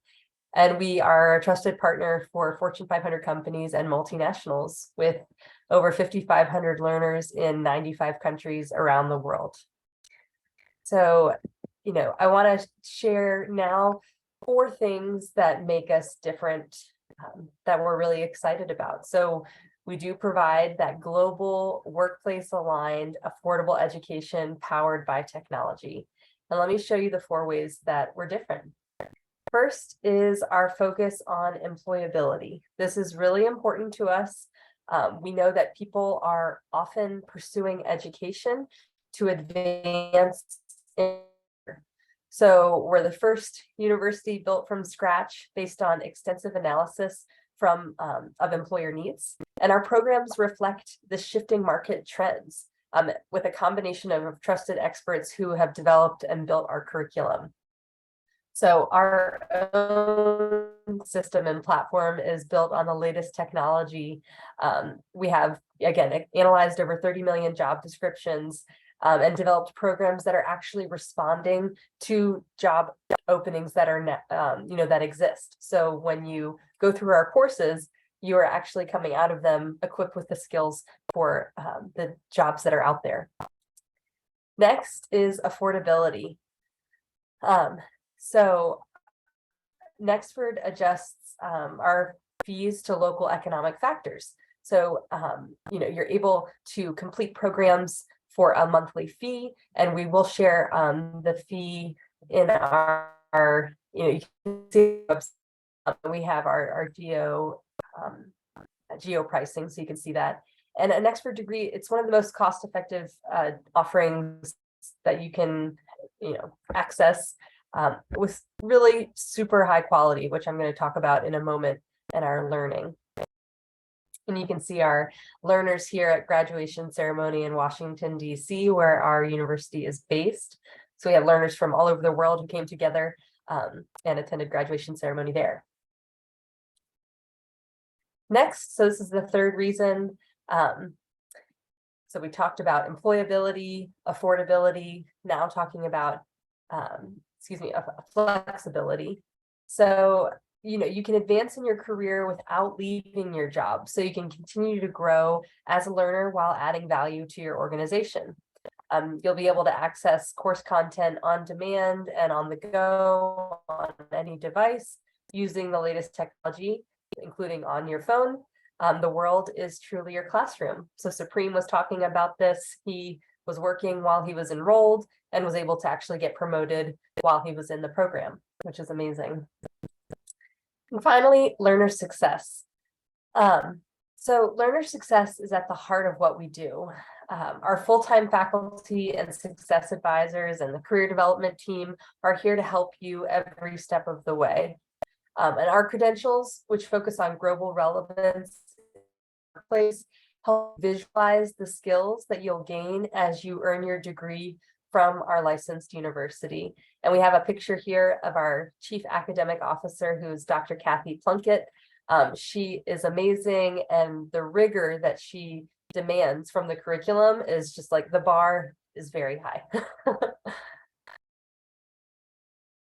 And we are a trusted partner for Fortune 500 companies and multinationals with over 5,500 learners in 95 countries around the world. So, I want to share now 4 things that make us different, that we're really excited about. So we do provide that global, workplace-aligned, affordable education powered by technology. And let me show you the 4 ways that we're different. First is our focus on employability. This is really important to us. We know that people are often pursuing education to advance. So we're the first university built from scratch based on extensive analysis of employer needs. And our programs reflect the shifting market trends with a combination of trusted experts who have developed and built our curriculum. So our own system and platform is built on the latest technology. We have, again, analyzed over 30 million job descriptions and developed programs that are actually responding to job openings that are, that exist. So when you go through our courses, you are actually coming out of them equipped with the skills for the jobs that are out there. Next is affordability. So Nexford adjusts our fees to local economic factors. So, you're able to complete programs for a monthly fee, and we will share the fee in our you can see we have our geo pricing, so you can see that. And an Nexford degree, it's one of the most cost-effective offerings that you can access with really super high quality, which I'm going to talk about in a moment, in our learning. And you can see our learners here at graduation ceremony in Washington, D.C., where our university is based. So we have learners from all over the world who came together and attended graduation ceremony there. Next, so this is the 3rd reason. So we talked about employability, affordability, now talking about, flexibility. So, you can advance in your career without leaving your job. So you can continue to grow as a learner while adding value to your organization. You'll be able to access course content on demand and on the go on any device using the latest technology, including on your phone. The world is truly your classroom. So Supreme was talking about this. He was working while he was enrolled, and was able to actually get promoted while he was in the program, which is amazing. And finally, learner success. So learner success is at the heart of what we do. Our full-time faculty and success advisors and the career development team are here to help you every step of the way. And our credentials, which focus on global relevance, help visualize the skills that you'll gain as you earn your degree from our licensed university. And we have a picture here of our Chief Academic Officer, who's Dr. Kathy Plunkett. She is amazing, and the rigor that she demands from the curriculum is just like, the bar is very high.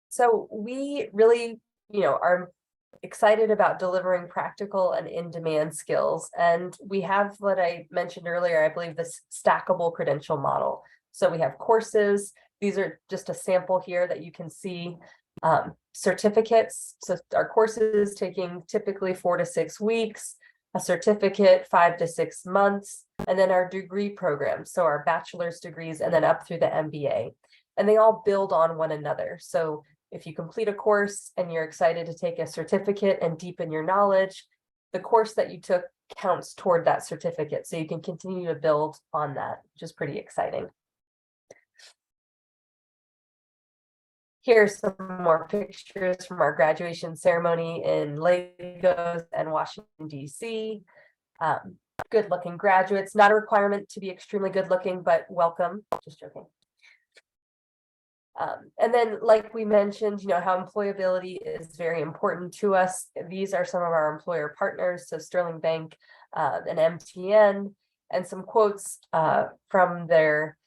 So we really, are excited about delivering practical and in-demand skills. And we have what I mentioned earlier, I believe, this stackable credential model. So we have courses. These are just a sample here that you can see. Certificates. So our courses taking typically 4 to 6 weeks, a certificate 5 to 6 months, and then our degree programs. So our bachelor's degrees and then up through the MBA. And they all build on one another. So if you complete a course and you're excited to take a certificate and deepen your knowledge, the course that you took counts toward that certificate. So you can continue to build on that, which is pretty exciting. Here's some more pictures from our graduation ceremony in Lagos and Washington, D.C. Good looking graduates, not a requirement to be extremely good looking, but welcome, just joking. And then, like we mentioned, how employability is very important to us. These are some of our employer partners, so Sterling Bank and MTN, and some quotes from their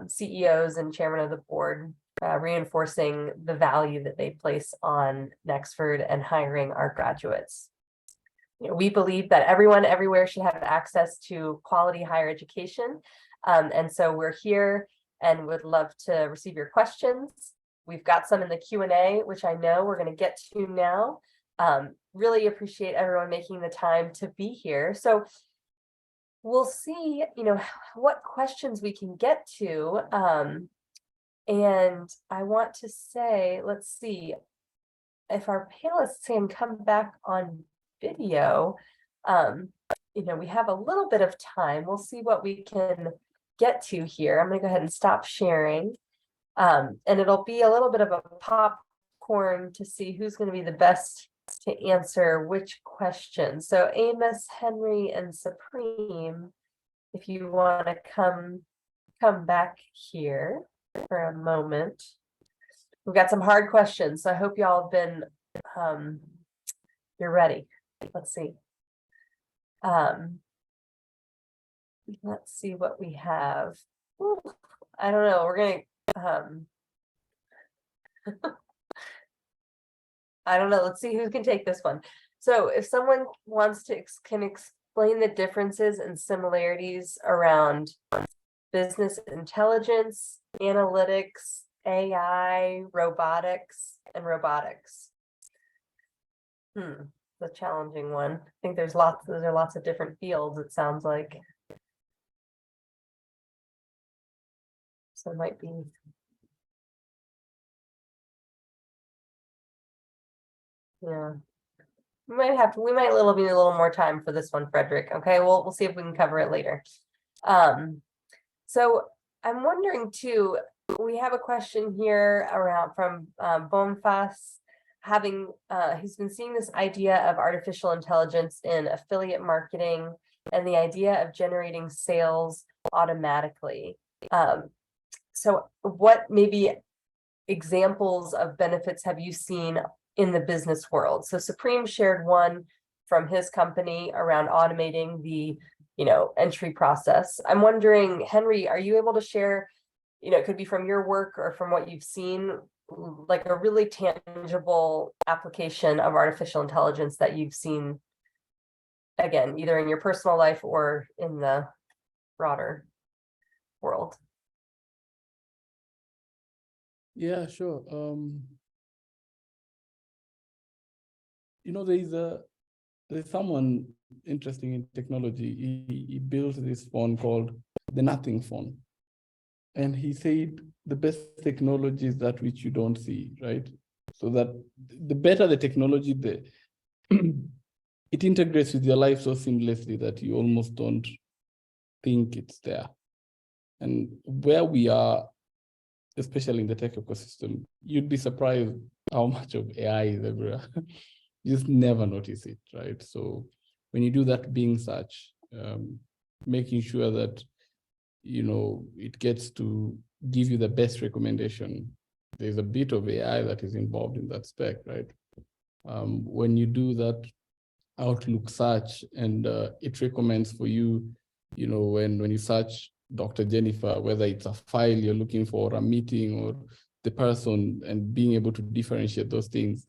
CEOs and chairman of the board, reinforcing the value that they place on Nexford and hiring our graduates. We believe that everyone everywhere should have access to quality higher education. And so we're here and would love to receive your questions. We've got some in the Q&A, which I know we're going to get to now. Really appreciate everyone making the time to be here. So we'll see, what questions we can get to. And I want to say, let's see if our panelists can come back on video. We have a little bit of time. We'll see what we can get to here. I'm going to go ahead and stop sharing. And it'll be a little bit of a popcorn to see who's going to be the best to answer which question. So Amos, Henry, and Supreme, if you want to come back here for a moment. We've got some hard questions, so I hope y'all have been you're ready. Let's see. Let's see what we have. Ooh, I don't know. We're gonna I don't know. Let's see who can take this one. So if someone wants to can explain the differences and similarities around business intelligence, analytics, AI, robotics, and robotics. The challenging one. I think there are lots of different fields, it sounds like. So it might be. Yeah. We might need a little more time for this one, Frederick. Okay, we'll see if we can cover it later. So I'm wondering too, we have a question here from Bonfas, he's been seeing this idea of artificial intelligence in affiliate marketing and the idea of generating sales automatically. So what maybe examples of benefits have you seen in the business world? So Supreme shared one from his company around automating the entry process. I'm wondering, Henry, are you able to share, it could be from your work or from what you've seen, like a really tangible application of artificial intelligence that you've seen, again, either in your personal life or in the broader world? Yeah, sure. There's someone interesting in technology. He built this phone called the Nothing phone. And he said the best technology is that which you don't see, right? So that the better the technology, it integrates with your life so seamlessly that you almost don't think it's there. And where we are, especially in the tech ecosystem, you'd be surprised how much of AI is everywhere. You just never notice it, right? So when you do that Bing search, making sure that, you know, it gets to give you the best recommendation. There's a bit of AI that is involved in that spec, right? When you do that Outlook search and it recommends for you, you know, when you search Dr. Jennifer, whether it's a file you're looking for, a meeting, or the person, and being able to differentiate those things,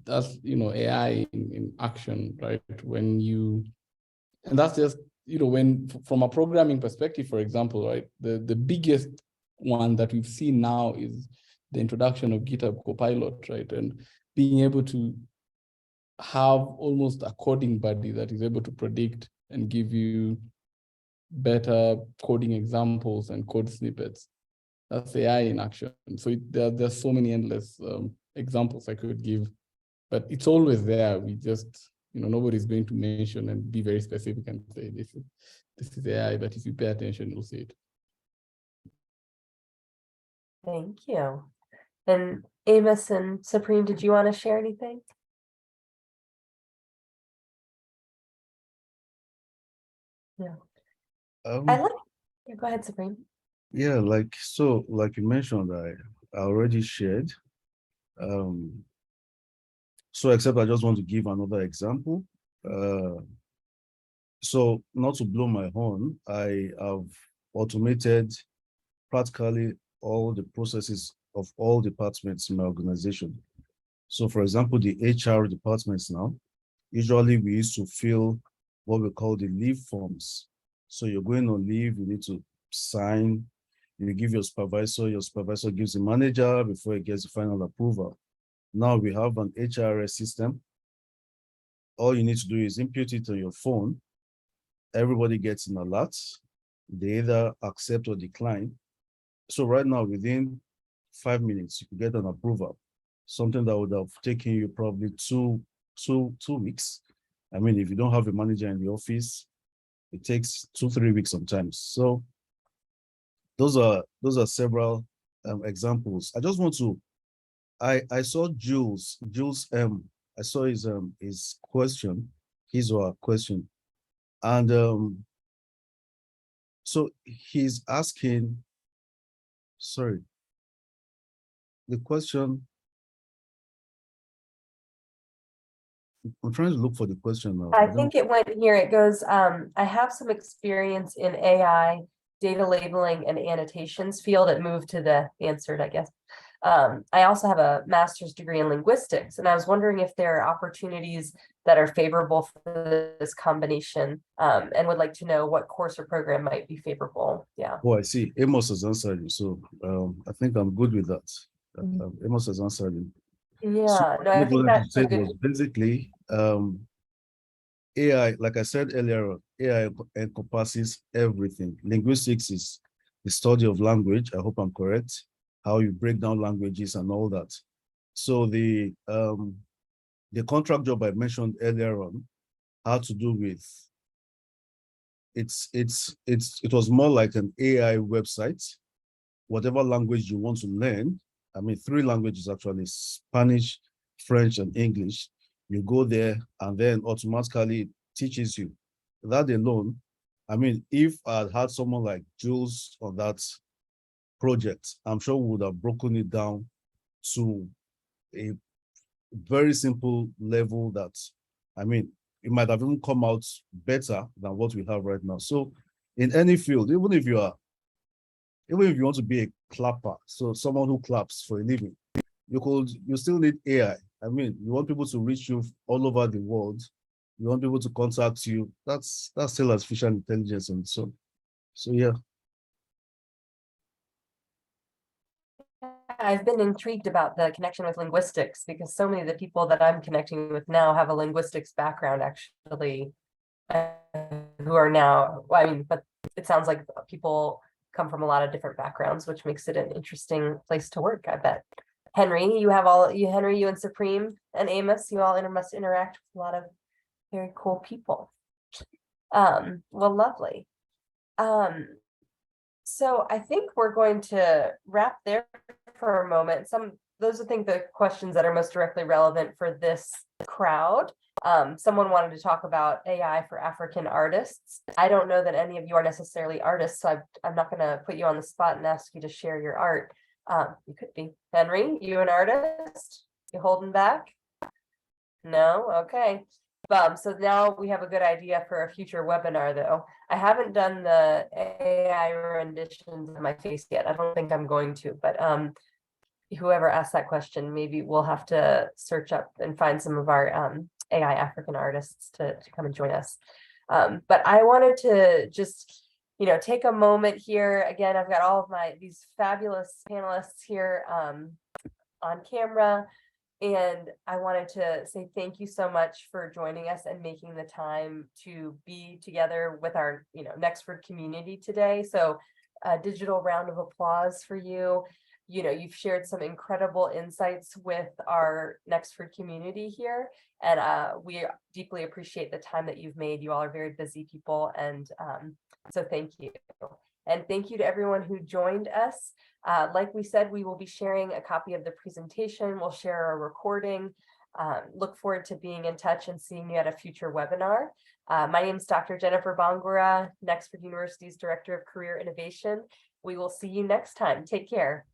that's, you know, AI in action, right? When you, and that's just, you know, when from a programming perspective, for example, right, the biggest one that we've seen now is the introduction of GitHub Copilot, right? And being able to have almost a coding buddy that is able to predict and give you better coding examples and code snippets. That's AI in action. So there's so many endless examples I could give, but it's always there. We just, you know, nobody's going to mention and be very specific and say this is AI, but if you pay attention, you'll see it. Thank you. And Amos and Supreme, did you want to share anything? Yeah. I like, yeah, go ahead, Supreme. Yeah, like you mentioned, I already shared. So except I just want to give another example. So not to blow my horn, I have automated practically all the processes of all departments in my organization. So for example, the HR departments now, usually we used to fill what we call the leave forms. So you're going on leave, you need to sign, you give your supervisor gives the manager before he gets the final approval. Now we have an HRS system. All you need to do is input it on your phone. Everybody gets an alert. They either accept or decline. So right now, within 5 minutes, you can get an approval, something that would have taken you probably two weeks. I mean, if you don't have a manager in the office, it takes 2-3 weeks sometimes. So those are several examples. I just want to, I saw Jules I saw his question, his or her question. And so he's asking, sorry, the question, I'm trying to look for the question now. I think it went here. It goes, I have some experience in AI, data labeling and annotations field. It moved to the answered, I guess. I also have a master's degree in linguistics, and I was wondering if there are opportunities that are favorable for this combination, and would like to know what course or program might be favorable. Yeah. Oh, I see. Amos has answered you. So I think I'm good with that. Amos has answered you. Yeah, So no, I think that's a good. was basically AI, like I said earlier, AI encompasses everything. Linguistics is the study of language. I hope I'm correct. How you break down languages and all that. So the contract job I mentioned earlier on had to do with it was more like an AI website. Whatever language you want to learn, I mean 3 languages actually, Spanish, French, and English. You go there and then automatically it teaches you. That alone, I mean, if I had someone like Jules on that project, I'm sure we would have broken it down to a very simple level that, I mean, it might have even come out better than what we have right now. So in any field, even if you want to be a clapper, so someone who claps for a living, you still need AI. I mean, you want people to reach you all over the world. You want people to contact you. That's still artificial intelligence. And so yeah. I've been intrigued about the connection with linguistics because so many of the people that I'm connecting with now have a linguistics background, actually, who are now, well, I mean, but it sounds like people come from a lot of different backgrounds, which makes it an interesting place to work, I bet. Henry, you and Supreme and Amos, you all must interact with a lot of very cool people. Well, lovely. So I think we're going to wrap there for a moment. Those I think the questions that are most directly relevant for this crowd. Someone wanted to talk about AI for African artists. I don't know that any of you are necessarily artists, so I'm not going to put you on the spot and ask you to share your art. You could be. Henry, you an artist? You holding back? No? Okay. So now we have a good idea for a future webinar, though. I haven't done the AI renditions of my face yet. I don't think I'm going to, but whoever asked that question, maybe we'll have to search up and find some of our AI African artists to come and join us. But I wanted to just, take a moment here. Again, I've got all of these fabulous panelists here on camera. And I wanted to say thank you so much for joining us and making the time to be together with our, Nexford community today. So a digital round of applause for you. You've shared some incredible insights with our Nexford community here. And we deeply appreciate the time that you've made. You all are very busy people. And so thank you. And thank you to everyone who joined us. Like we said, we will be sharing a copy of the presentation. We'll share a recording. Look forward to being in touch and seeing you at a future webinar. My name is Dr. Jennifer Bangura, Nexford University's Director of Career Innovation. We will see you next time. Take care.